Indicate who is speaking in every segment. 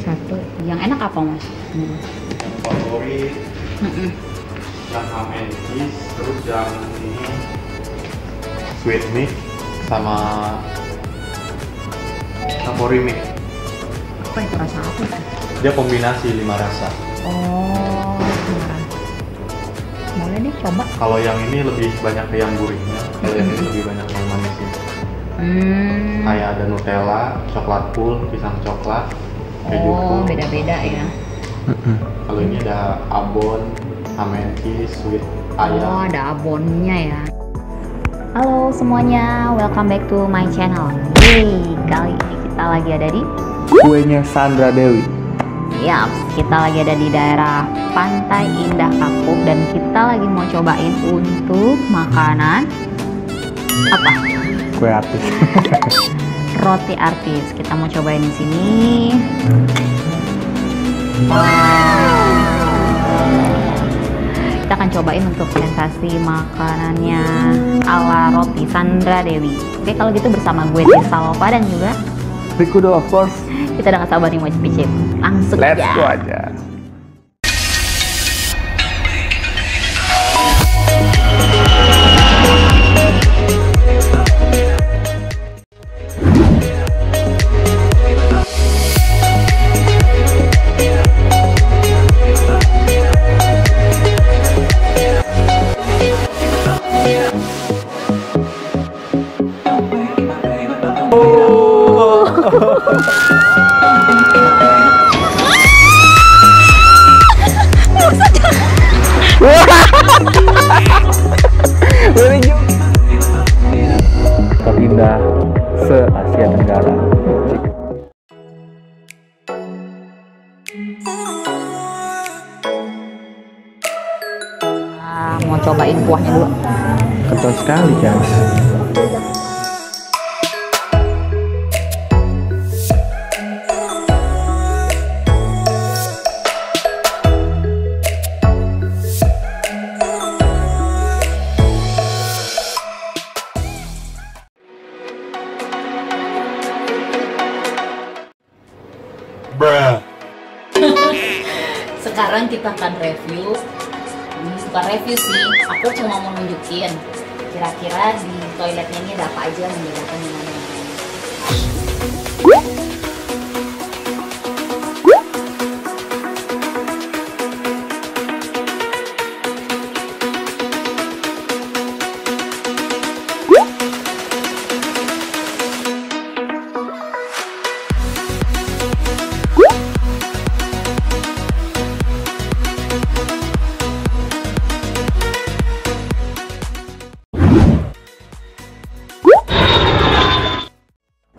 Speaker 1: Satu. Yang enak apa mas?
Speaker 2: Favorit yang ham and cheese, terus yang ini sweet mix sama savory mix.
Speaker 1: Apa itu rasa apa?
Speaker 2: Dia kombinasi 5 rasa.
Speaker 1: Oh, beneran. Boleh deh coba.
Speaker 2: Kalau yang ini lebih banyak ke yang gurihnya, kalau yang ini lebih banyak yang manisnya. Kayak ada Nutella, coklat full, pisang coklat, keju full.
Speaker 1: Beda-beda ya.
Speaker 2: Kalau ini ada abon, ham and cheese, sweet ayam.
Speaker 1: Oh, ada abonnya ya. Halo semuanya, welcome back to my channel. Yeay, kali ini kita lagi ada di
Speaker 3: Kuenya Sandra Dewi.
Speaker 1: Yap, kita lagi ada di daerah Pantai Indah Kapuk dan kita lagi mau cobain untuk makanan apa?
Speaker 3: Kue artis.
Speaker 1: Roti artis. Kita mau cobain di sini. Kita akan cobain untuk sensasi makanannya ala roti Sandra Dewi. Oke, kalau gitu bersama gue Tirsa Lova dan juga
Speaker 3: Rikudo, of course.
Speaker 1: kita udah gak sabar nih mau cicip. Langsung
Speaker 3: Let's
Speaker 1: aja.
Speaker 3: go aja. Terindah se-Asia Tenggara.
Speaker 1: Mau cobain kuahnya dulu.
Speaker 3: Kental sekali, guys.
Speaker 1: Sekarang kita akan review. Bukan review sih, aku cuma mau nunjukin kira-kira di toiletnya ini ada apa aja yang membedakan dengan yang lain.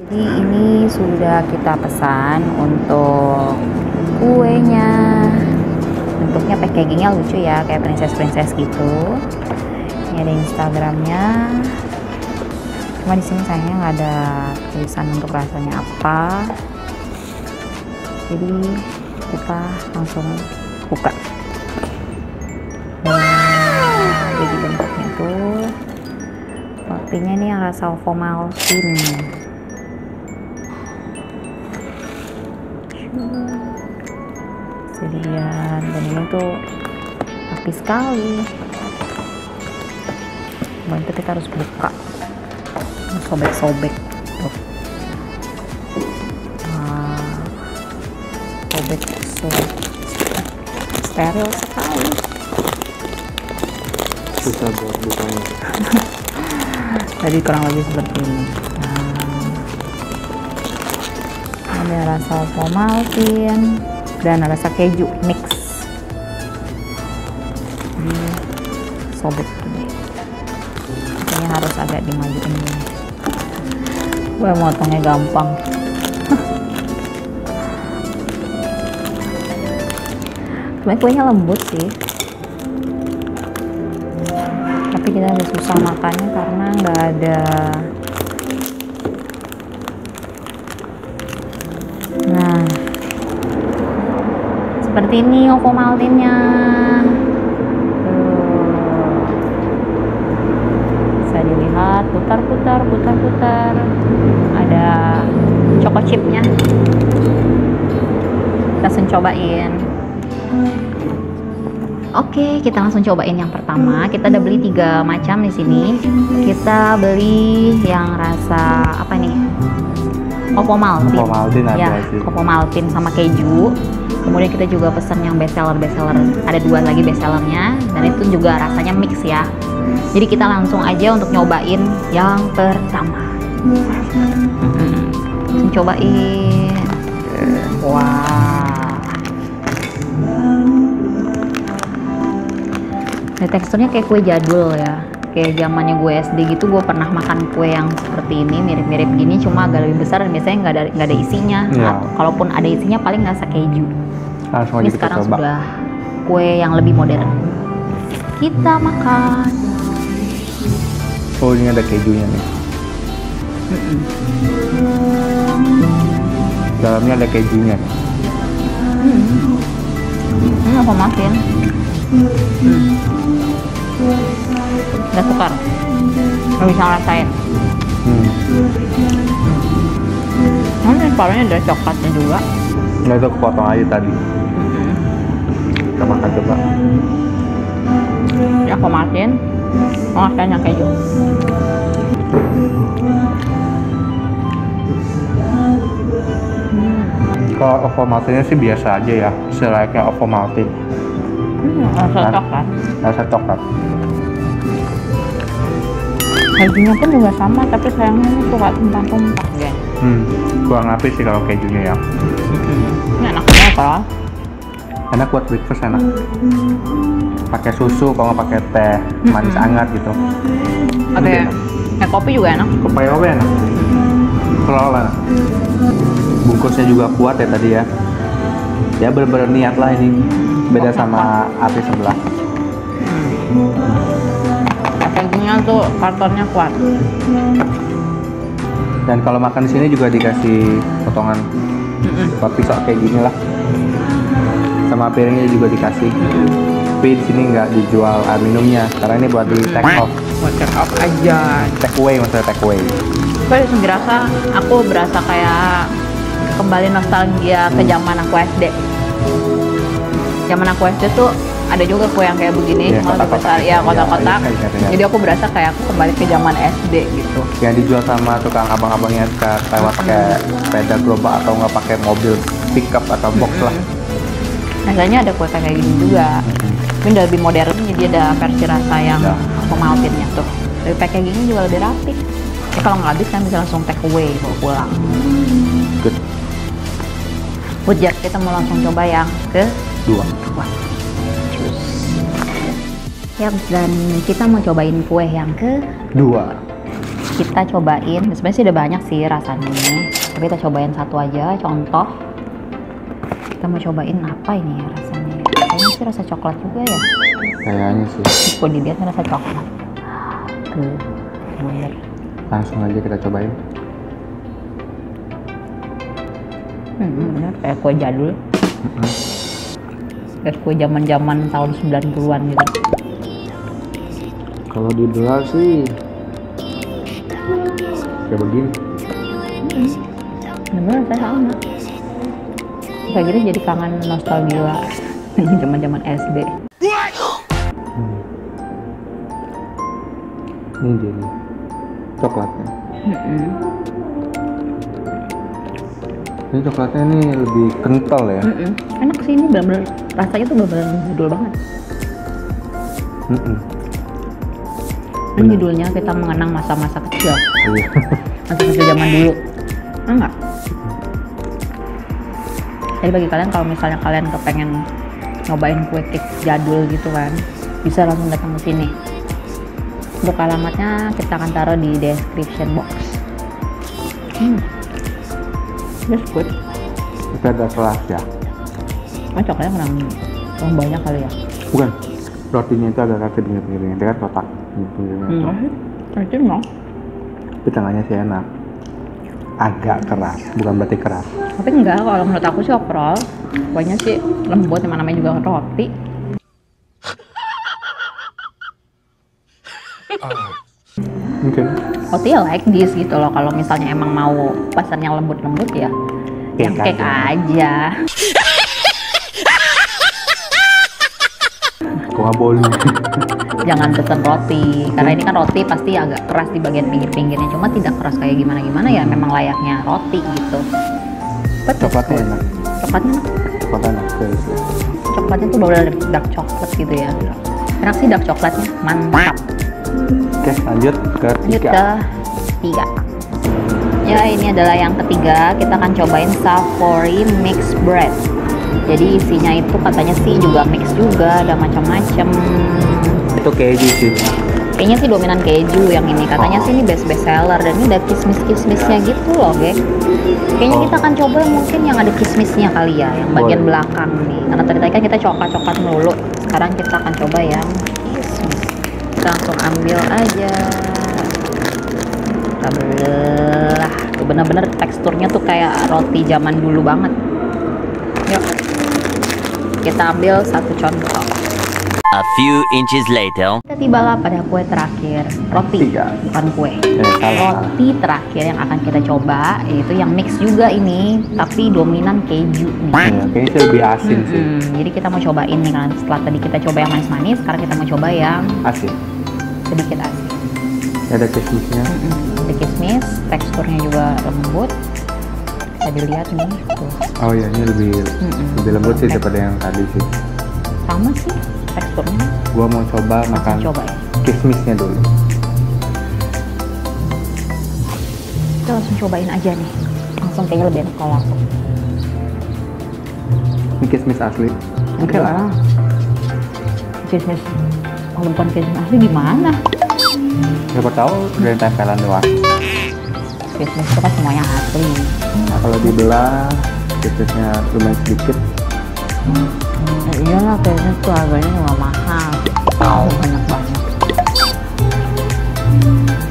Speaker 1: Jadi ini sudah kita pesan untuk kuenya. Bentuknya packagingnya lucu ya, kayak princess gitu. Ini ada Instagramnya. Cuma di sini sayangnya nggak ada tulisan untuk rasanya apa. Jadi kita langsung buka. Nah, jadi bentuknya tuh rotinya ini yang rasa Ovomaltine. Jadian, dan ini tuh rapi sekali. Bantu kita harus buka, sobek-sobek tuh. Sobek steril sekali.
Speaker 3: Susah buat bukanya.
Speaker 1: Jadi kurang lebih seperti ini. Ada rasa Ovomaltine dan rasa keju mix. Sobek gini. Kayaknya harus agak dimajuin gini. Gue motongnya gampang. Sebenarnya kuenya lembut sih. Tapi kita agak susah makannya karena nggak ada. Nah, seperti ini Ovomaltine-nya. Bisa dilihat putar-putar. Ada choco chip-nya. langsung cobain. Oke, kita langsung cobain yang pertama. Kita udah beli 3 macam di sini. Kita beli yang rasa apa nih? Ovo Maltin.
Speaker 3: Ovo Maltin ada
Speaker 1: ya,
Speaker 3: sih.
Speaker 1: Ovo Maltin sama keju. Kemudian kita juga pesan yang bestseller. Ada 2 lagi bestsellernya, dan itu juga rasanya mix ya. Jadi kita langsung aja untuk nyobain yang pertama. Langsung cobain. Wah. Nah, teksturnya kayak kue jadul ya, kayak zamannya gue SD gitu. Gue pernah makan kue yang seperti ini, mirip-mirip gini, cuma agak lebih besar dan biasanya nggak ada isinya.
Speaker 3: Ya.
Speaker 1: Kalaupun ada isinya paling rasa keju.
Speaker 3: Langsung
Speaker 1: Ini
Speaker 3: aja kita
Speaker 1: sekarang
Speaker 3: coba.
Speaker 1: sudah kue yang lebih modern. Kita makan.
Speaker 3: Oh, ini ada kejunya nih. Dalamnya ada kejunya.
Speaker 1: Apa makin? Udah sukar. Nggak bisa ngerasain. Ini parahnya ada coklatnya juga.
Speaker 3: Nah, itu kepotong aja tadi. Kita makan coba.
Speaker 1: Ya aku makin. Rasanya keju.
Speaker 3: Kalau Ovo Maltinnya sih biasa aja ya, selayaknya Ovo Maltin.
Speaker 1: Rasa coklat.
Speaker 3: Rasa coklat.
Speaker 1: Kejunya pun juga sama, tapi sayangnya ini suka tumpah-tumpah ya.
Speaker 3: Kurang lapis sih kalau kejunya ya.
Speaker 1: Ini enak banget kalau.
Speaker 3: Enak buat breakfast, enak. Pakai susu, kalau nggak pakai teh manis hangat gitu.
Speaker 1: Pakai kopi juga enak.
Speaker 3: Kopi apa enak? Kalau enak. Bungkusnya juga kuat ya tadi ya. Ya bener-bener niat lah ini. Beda sama api sebelah.
Speaker 1: Packagingnya tuh kartonnya kuat.
Speaker 3: Dan kalau makan di sini juga dikasih potongan pisau kayak gini lah. Sama piringnya juga dikasih. Tapi di sini nggak dijual air minumnya karena ini buat di take off.
Speaker 1: Buat take off aja.
Speaker 3: Take away, maksudnya take away.
Speaker 1: Tapi aku berasa kayak kembali nostalgia ke zaman aku SD. Zaman aku SD tuh ada juga kue yang kayak begini,
Speaker 3: Iya,
Speaker 1: lebih
Speaker 3: kotak-kotak.
Speaker 1: besar, ya kotak-kotak.
Speaker 3: Iya.
Speaker 1: Jadi aku berasa kayak aku kembali ke zaman SD gitu.
Speaker 3: Yang dijual sama tukang abang-abangnya lewat pakai sepeda gerobak atau nggak pakai mobil pickup atau box lah.
Speaker 1: Rasanya ada kue kayak gini juga. Tapi udah lebih modern, jadi ada versi rasa yang
Speaker 3: Ya.
Speaker 1: Maltinnya tuh. Dari packagingnya juga lebih rapi. Ya, kalau nggak habis kan bisa langsung take away bawa pulang.
Speaker 3: Good.
Speaker 1: Buat kita mau langsung coba yang
Speaker 3: Dua.
Speaker 1: Ya, dan kita mau cobain kue yang
Speaker 3: Dua.
Speaker 1: kita cobain. Sebenarnya sih udah banyak sih rasanya, tapi kita cobain satu aja. Contoh, kita mau cobain apa ini ya rasanya? Kayaknya sih rasa coklat juga ya.
Speaker 3: Kayaknya sih.
Speaker 1: Kok dilihat rasa coklat. Tuh, bener.
Speaker 3: Langsung aja kita cobain.
Speaker 1: Bener kayak kue jadul. Kayak kue zaman-zaman tahun 90-an gitu.
Speaker 3: Kalau dibelah sih kayak begini.
Speaker 1: Bener, saya sama. Kayak gini jadi kangen nostalgia zaman-zaman SD.
Speaker 3: Ini jadi coklatnya. Ini coklatnya ini lebih kental ya.
Speaker 1: Enak sih, ini bener-bener rasanya tuh bener-bener jadul banget. Ini judulnya kita mengenang masa-masa kecil.
Speaker 3: Iya.
Speaker 1: Masa kecil zaman dulu. Enggak? Jadi bagi kalian kalau misalnya kalian kepengen nyobain kue cake jadul gitu kan, bisa langsung datang ke sini. Untuk alamatnya kita akan taruh di description box. That's good.
Speaker 3: Itu ada kelas ya.
Speaker 1: Oh, coklatnya kurang banyak kali ya?
Speaker 3: Bukan. Rotinya itu agak kaki pinggir-pinggirnya. Dia kan kotak. Pinggir-pinggirnya.
Speaker 1: Itu no.
Speaker 3: Tapi tengahnya sih enak. Agak keras. Bukan berarti keras.
Speaker 1: Tapi enggak, kalau menurut aku sih overall kuenya sih lembut, yang namanya juga roti.
Speaker 3: Mungkin.
Speaker 1: Roti ya like this gitu loh. Kalau misalnya emang mau pesan yang lembut-lembut ya, yang cake aja.
Speaker 3: Kok nggak boleh?
Speaker 1: Jangan pesen roti, karena ini kan roti pasti agak keras di bagian pinggir-pinggirnya, cuma tidak keras kayak gimana-gimana ya, memang layaknya roti gitu.
Speaker 3: Coklatnya enak.
Speaker 1: Coklatnya enak.
Speaker 3: Coklatnya enak.
Speaker 1: Coklatnya tuh bener-bener dark coklat gitu ya. Enak sih dark coklatnya, mantap.
Speaker 3: Oke, lanjut ke
Speaker 1: Lanjut ke 3. Ya, ini adalah yang ketiga. Kita akan cobain Savory Mixed Bread. Jadi isinya itu katanya sih juga mix juga, ada macam-macam.
Speaker 3: Itu keju sih.
Speaker 1: Kayaknya sih dominan keju yang ini. Katanya sih ini best seller dan ini ada kismis-kismisnya gitu loh, geng. Kayaknya kita akan coba mungkin yang ada kismisnya kali ya, yang bagian belakang nih. Karena tadi kan kita coklat-coklat melulu. Sekarang kita akan coba yang kismis. Kita langsung ambil aja. Kita belah. Tuh bener-bener teksturnya tuh kayak roti zaman dulu banget. Yuk. Kita ambil 1 contoh.
Speaker 4: A few inches later.
Speaker 1: Kita tibalah pada kue terakhir, roti, bukan kue. Roti terakhir yang akan kita coba, yaitu yang mix juga ini, tapi dominan keju nih.
Speaker 3: Kayaknya sih lebih asin sih.
Speaker 1: Jadi kita mau cobain nih kan, setelah tadi kita coba yang manis-manis, sekarang kita mau coba yang
Speaker 3: Asin.
Speaker 1: sedikit asin.
Speaker 3: Ada kismisnya.
Speaker 1: Ada kismis, teksturnya juga lembut. Bisa dilihat nih, tuh.
Speaker 3: Oh iya, ini lebih lembut sih daripada yang tadi sih.
Speaker 1: Sama sih teksturnya.
Speaker 3: Gua mau coba makan
Speaker 1: Coba ya.
Speaker 3: kismisnya dulu.
Speaker 1: Kita langsung cobain aja nih. Langsung kayaknya lebih enak kalau langsung.
Speaker 3: Ini kismis asli.
Speaker 1: Oke lah. Kismis, kalau bukan kismis asli gimana?
Speaker 3: Siapa tahu dari tempelan doang.
Speaker 1: Kismis itu kan semuanya asli.
Speaker 3: Nah, kalau dibelah kismisnya lumayan sedikit.
Speaker 1: Iyalah, kismis tuh harganya juga mahal. Banyak banget.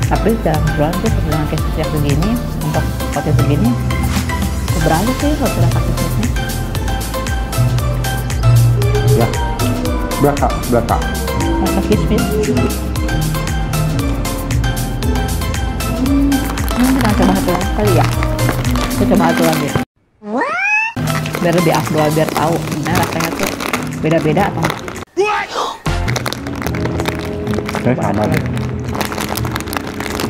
Speaker 1: Tapi dalam jualan tuh dengan kismis yang segini, untuk roti segini, berapa sih kalau berapa kismisnya?
Speaker 3: Ya, belakang.
Speaker 1: Untuk kismis. Kita coba satu lagi kali ya. Kita coba satu lagi. Biar lebih afdol, biar tahu sebenarnya rasanya tuh beda-beda atau enggak.
Speaker 3: Oke, sama deh.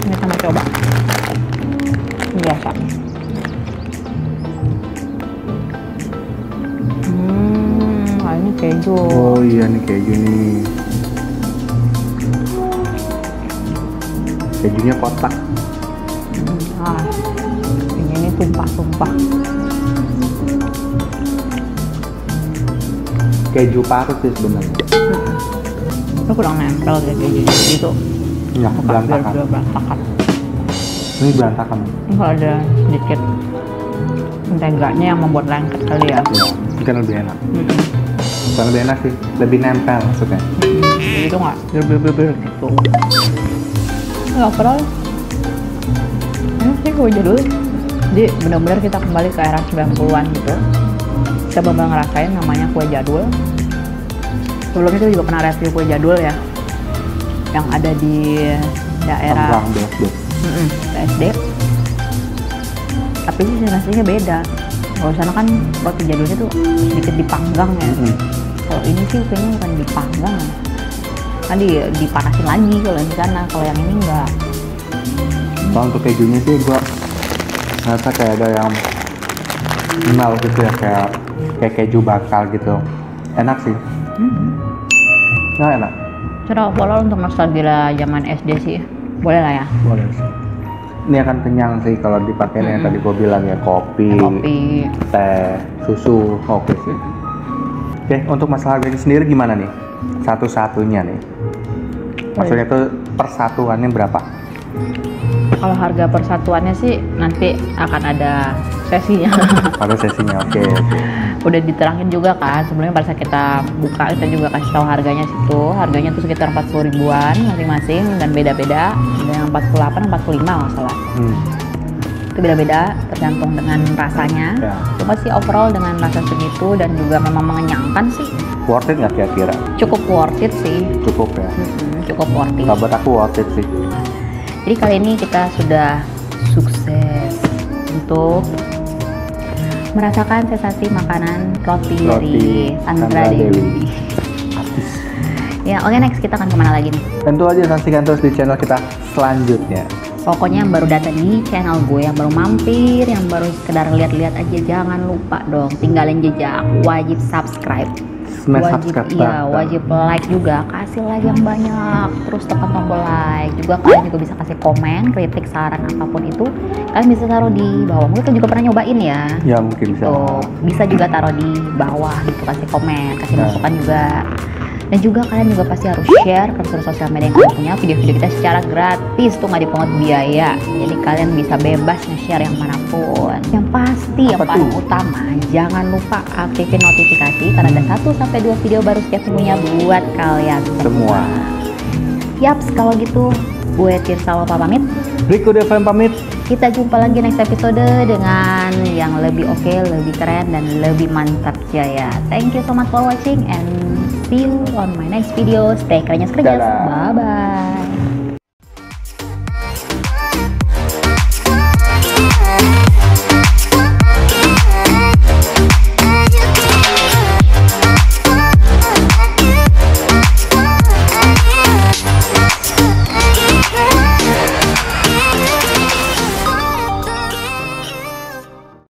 Speaker 1: Ini sama coba. Biasa. Ini keju.
Speaker 3: Oh iya, nih keju nih. Kejunya kotak.
Speaker 1: Ini tumpah-tumpah.
Speaker 3: Keju parut sih sebenarnya.
Speaker 1: Itu kurang nempel deh kejunya gitu.
Speaker 3: Ya, berantakan.
Speaker 1: Berantakan.
Speaker 3: Ini berantakan.
Speaker 1: Ini kalau ada sedikit menteganya yang membuat lengket kali ya.
Speaker 3: Ya, mungkin lebih enak. Bukan lebih enak sih, lebih nempel maksudnya.
Speaker 1: Jadi itu nggak ber gitu. Nggak overall. Ini sih kue jadul. Jadi benar-benar kita kembali ke era 90-an gitu. Kita benar-benar ngerasain namanya kue jadul. Sebelumnya kita juga pernah review kue jadul ya, yang ada di daerah BSD. Tapi sih rasanya beda. Kalau sana kan roti jadulnya tuh sedikit dipanggang ya. Kalau ini sih kayaknya bukan dipanggang ya. Kan dipanasin lagi kalau di sana. Kalau yang ini enggak.
Speaker 3: Kalau untuk kejunya sih gua ngerasa kayak ada yang mel gitu ya, kayak keju bakar gitu. Enak sih. Nah, enak.
Speaker 1: Cara overall untuk nostalgia zaman SD sih boleh lah ya.
Speaker 3: Boleh sih. Ini akan kenyang sih kalau dipakai yang tadi gua bilang ya, kopi, teh, susu, oke sih. Oke, untuk masalah harganya sendiri gimana nih? Satu-satunya nih. Maksudnya tuh persatuannya berapa?
Speaker 1: Kalau harga persatuannya sih nanti akan ada sesinya.
Speaker 3: Ada sesinya, oke.
Speaker 1: Udah diterangin juga kan sebelumnya pada saat kita buka, kita juga kasih tahu harganya situ. Harganya tuh sekitar 40 ribuan masing-masing dan beda-beda. Ada yang 48, 45 nggak salah. Itu beda-beda tergantung dengan rasanya. Cuma sih overall dengan rasa segitu dan juga memang mengenyangkan sih.
Speaker 3: Worth it nggak kira-kira?
Speaker 1: Cukup worth it sih.
Speaker 3: Cukup ya.
Speaker 1: Cukup worth it.
Speaker 3: Buat aku worth it sih.
Speaker 1: Jadi kali ini kita sudah sukses untuk merasakan sensasi makanan roti dari Sandra Dewi. Ya, oke, next kita akan kemana lagi nih?
Speaker 3: Tentu aja saksikan terus di channel kita selanjutnya.
Speaker 1: Pokoknya yang baru datang di channel gue, yang baru mampir, yang baru sekedar lihat-lihat aja, jangan lupa dong tinggalin jejak, wajib subscribe.
Speaker 3: Smash
Speaker 1: Wajib,
Speaker 3: subscribe
Speaker 1: iya,
Speaker 3: button.
Speaker 1: wajib like juga, kasih like yang banyak, terus tekan tombol like. Juga kalian juga bisa kasih komen, kritik, saran apapun itu, kalian bisa taruh di bawah. Mungkin juga pernah nyobain ya.
Speaker 3: Ya mungkin bisa.
Speaker 1: Tuh, bisa juga taruh di bawah gitu, kasih komen, kasih
Speaker 3: Nah.
Speaker 1: masukan juga. Dan juga kalian juga pasti harus share ke seluruh sosial media yang kalian punya video-video kita secara gratis, tuh nggak dipungut biaya. Jadi kalian bisa bebas nge-share yang manapun. Yang pasti, yang
Speaker 3: Apa
Speaker 1: paling
Speaker 3: tuh?
Speaker 1: utama, jangan lupa aktifin notifikasi karena ada 1-2 video baru setiap minggunya buat kalian
Speaker 3: Semua.
Speaker 1: Yaps, kalau gitu gue Tirsa Lopa pamit.
Speaker 3: Rico Devin pamit.
Speaker 1: Kita jumpa lagi next episode dengan yang lebih oke, lebih keren, dan lebih mantap jaya. Thank you so much for watching and see you on my next video. Stay kerennya sekerja.
Speaker 3: Dadah.
Speaker 1: Bye-bye.